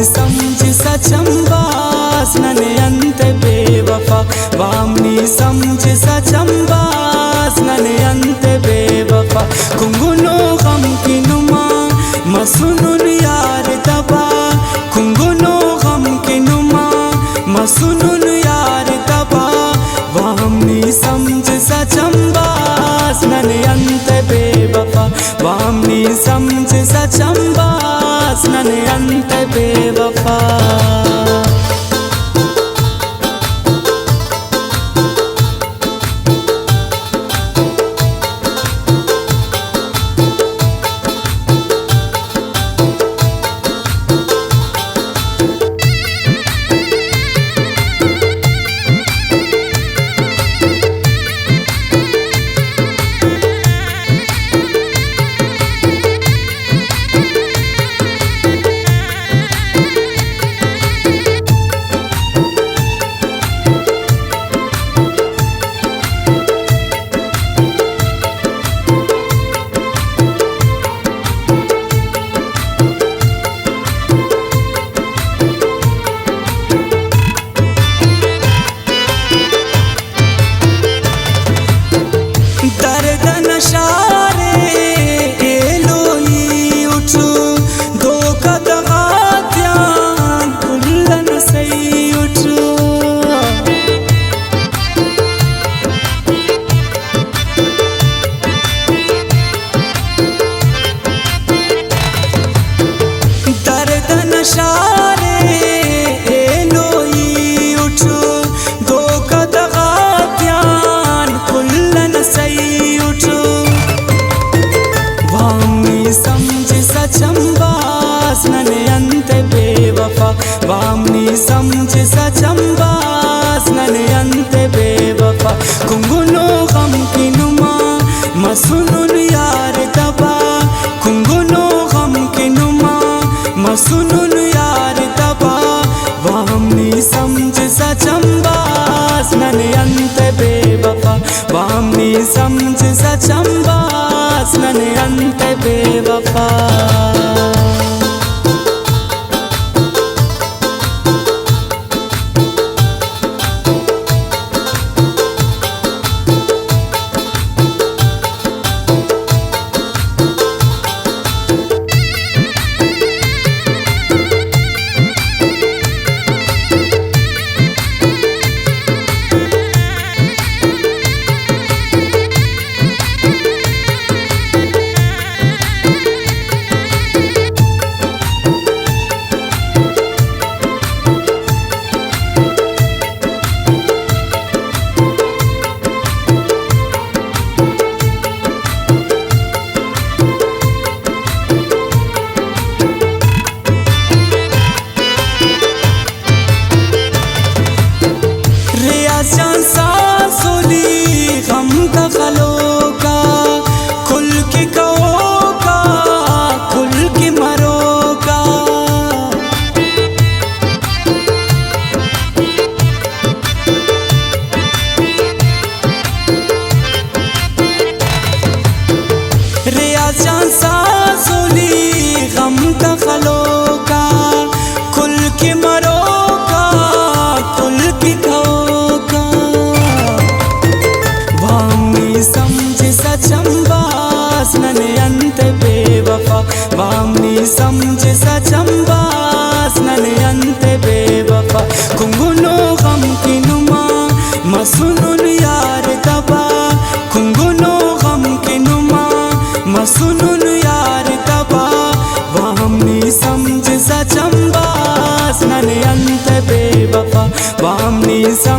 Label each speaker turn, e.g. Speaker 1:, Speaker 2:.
Speaker 1: समझ सचंबास नने अंत बेवफा वामनी समझ सचंबास नने अंत बेवफा कुंगुनो गम की नुमा मसुनुन यार तबा कुंगुनो गम की नुमा मसुनुन यार तबा वामनी समझ सचंबास नने अंत बेवफा वामनी समझ सचंबास नने अंत बेवफा सचंबास नने अंत बेवफा वामनी समझ सचंबास नने अंत बेवफा कुंगुनो गम की नुमा मसुनुन यार तबा कुंगुनो गम की नुमा मसुनुन यार तबा वामनी समझ सचंबास नने अंत बेवफा वामनी समझ सचंबास नने अंत बेवफा सचंबास नने अंत बेवफा वामनी समझ सचंबास